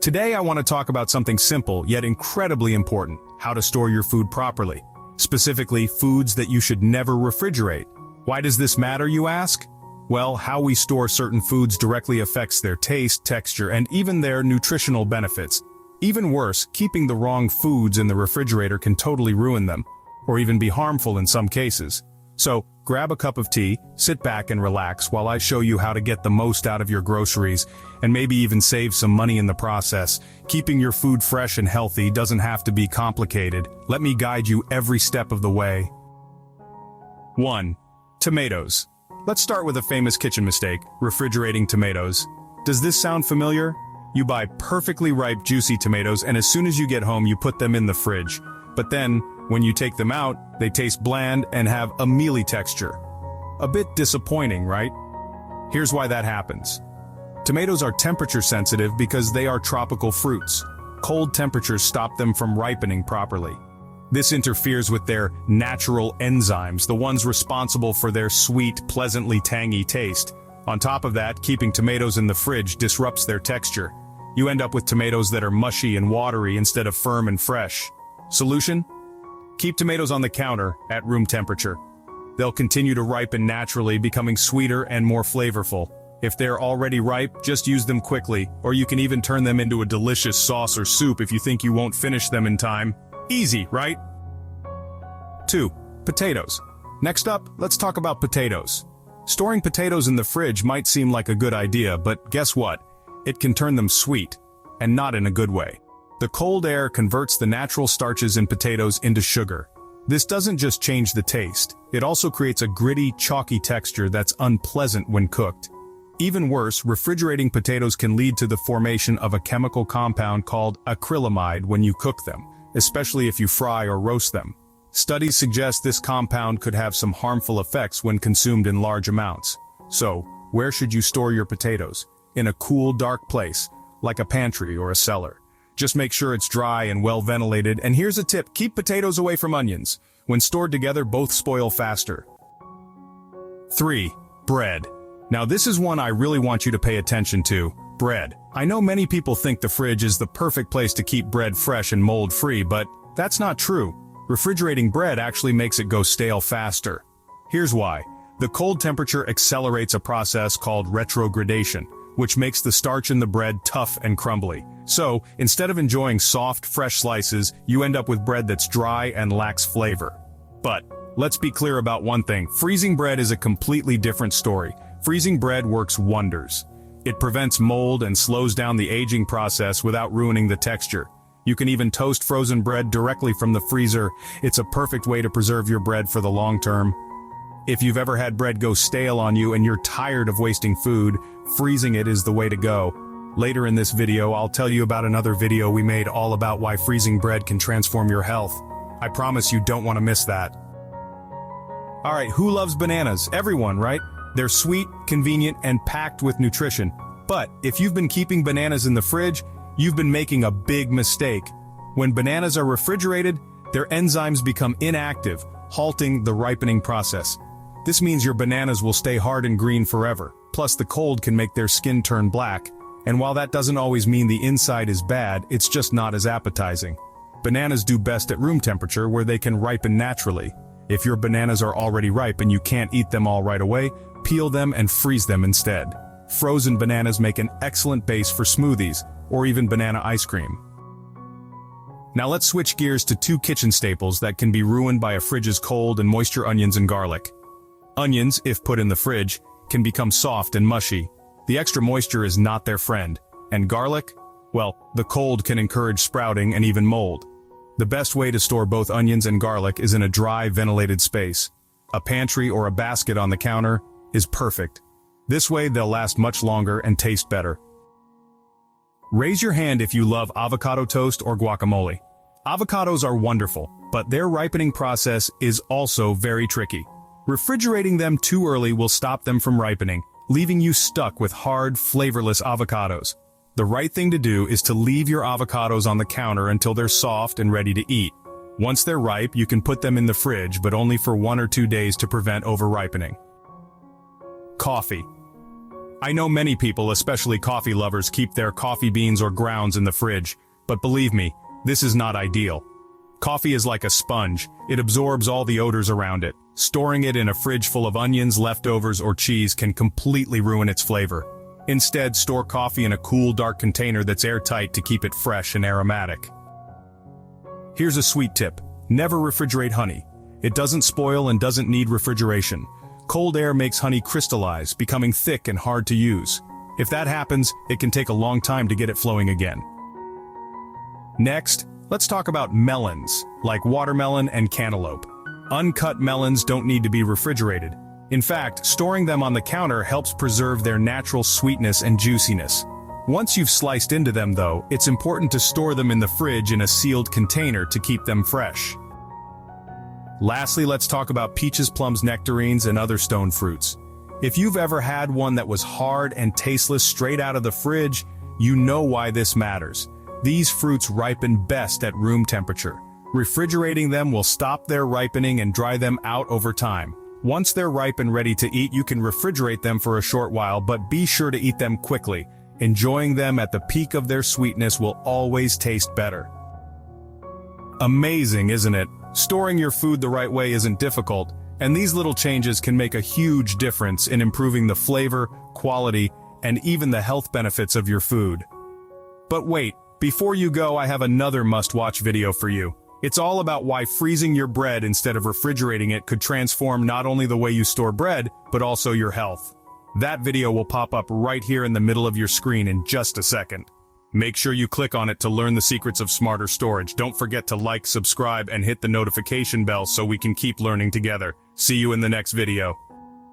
Today I want to talk about something simple yet incredibly important: how to store your food properly. Specifically, foods that you should never refrigerate. Why does this matter, you ask? Well, how we store certain foods directly affects their taste, texture, and even their nutritional benefits. Even worse, keeping the wrong foods in the refrigerator can totally ruin them, or even be harmful in some cases. So, grab a cup of tea, sit back and relax while I show you how to get the most out of your groceries, and maybe even save some money in the process. Keeping your food fresh and healthy doesn't have to be complicated. Let me guide you every step of the way. 1. Tomatoes. Let's start with a famous kitchen mistake: refrigerating tomatoes. Does this sound familiar? You buy perfectly ripe, juicy tomatoes, and as soon as you get home you put them in the fridge. But then, when you take them out, they taste bland and have a mealy texture. A bit disappointing, right? Here's why that happens. Tomatoes are temperature sensitive because they are tropical fruits. Cold temperatures stop them from ripening properly. This interferes with their natural enzymes, the ones responsible for their sweet, pleasantly tangy taste. On top of that, keeping tomatoes in the fridge disrupts their texture. You end up with tomatoes that are mushy and watery instead of firm and fresh. Solution? Keep tomatoes on the counter at room temperature. They'll continue to ripen naturally, becoming sweeter and more flavorful. If they're already ripe, just use them quickly, or you can even turn them into a delicious sauce or soup if you think you won't finish them in time. Easy, right? 2. Potatoes. Next up, let's talk about potatoes. Storing potatoes in the fridge might seem like a good idea, but guess what? It can turn them sweet, and not in a good way. The cold air converts the natural starches in potatoes into sugar. This doesn't just change the taste, it also creates a gritty, chalky texture that's unpleasant when cooked. Even worse, refrigerating potatoes can lead to the formation of a chemical compound called acrylamide when you cook them, especially if you fry or roast them. Studies suggest this compound could have some harmful effects when consumed in large amounts. So, where should you store your potatoes? In a cool, dark place, like a pantry or a cellar. Just make sure it's dry and well ventilated, and here's a tip: keep potatoes away from onions. When stored together, both spoil faster. 3. Bread. Now this is one I really want you to pay attention to: bread. I know many people think the fridge is the perfect place to keep bread fresh and mold-free, but that's not true. Refrigerating bread actually makes it go stale faster. Here's why. The cold temperature accelerates a process called retrogradation, which makes the starch in the bread tough and crumbly. So, instead of enjoying soft, fresh slices, you end up with bread that's dry and lacks flavor. But, let's be clear about one thing: freezing bread is a completely different story. Freezing bread works wonders. It prevents mold and slows down the aging process without ruining the texture. You can even toast frozen bread directly from the freezer. It's a perfect way to preserve your bread for the long term. If you've ever had bread go stale on you and you're tired of wasting food, freezing it is the way to go. Later in this video, I'll tell you about another video we made all about why freezing bread can transform your health. I promise you don't want to miss that. Alright, who loves bananas? Everyone, right? They're sweet, convenient, and packed with nutrition. But if you've been keeping bananas in the fridge, you've been making a big mistake. When bananas are refrigerated, their enzymes become inactive, halting the ripening process. This means your bananas will stay hard and green forever. Plus, the cold can make their skin turn black. And while that doesn't always mean the inside is bad, it's just not as appetizing. Bananas do best at room temperature, where they can ripen naturally. If your bananas are already ripe and you can't eat them all right away, peel them and freeze them instead. Frozen bananas make an excellent base for smoothies, or even banana ice cream. Now let's switch gears to 2 kitchen staples that can be ruined by a fridge's cold and moisture: onions and garlic. Onions, if put in the fridge, can become soft and mushy. The extra moisture is not their friend. And garlic? Well, the cold can encourage sprouting and even mold. The best way to store both onions and garlic is in a dry, ventilated space. A pantry or a basket on the counter is perfect. This way they'll last much longer and taste better. Raise your hand if you love avocado toast or guacamole. Avocados are wonderful, but their ripening process is also very tricky. Refrigerating them too early will stop them from ripening, leaving you stuck with hard, flavorless avocados. The right thing to do is to leave your avocados on the counter until they're soft and ready to eat. Once they're ripe, you can put them in the fridge, but only for 1 or 2 days to prevent over-ripening. Coffee. I know many people, especially coffee lovers, keep their coffee beans or grounds in the fridge, but believe me, this is not ideal. Coffee is like a sponge. It absorbs all the odors around it. Storing it in a fridge full of onions, leftovers, or cheese can completely ruin its flavor. Instead, store coffee in a cool, dark container that's airtight to keep it fresh and aromatic. Here's a sweet tip. Never refrigerate honey. It doesn't spoil and doesn't need refrigeration. Cold air makes honey crystallize, becoming thick and hard to use. If that happens, it can take a long time to get it flowing again. Next, let's talk about melons, like watermelon and cantaloupe. Uncut melons don't need to be refrigerated. In fact, storing them on the counter helps preserve their natural sweetness and juiciness. Once you've sliced into them, though, it's important to store them in the fridge in a sealed container to keep them fresh. Lastly, let's talk about peaches, plums, nectarines, and other stone fruits. If you've ever had one that was hard and tasteless straight out of the fridge, you know why this matters. These fruits ripen best at room temperature. Refrigerating them will stop their ripening and dry them out over time. Once they're ripe and ready to eat, you can refrigerate them for a short while, but be sure to eat them quickly. Enjoying them at the peak of their sweetness will always taste better. Amazing, isn't it? Storing your food the right way isn't difficult, and these little changes can make a huge difference in improving the flavor, quality, and even the health benefits of your food. But wait, before you go, I have another must-watch video for you. It's all about why freezing your bread instead of refrigerating it could transform not only the way you store bread, but also your health. That video will pop up right here in the middle of your screen in just a second. Make sure you click on it to learn the secrets of smarter storage. Don't forget to like, subscribe, and hit the notification bell so we can keep learning together. See you in the next video.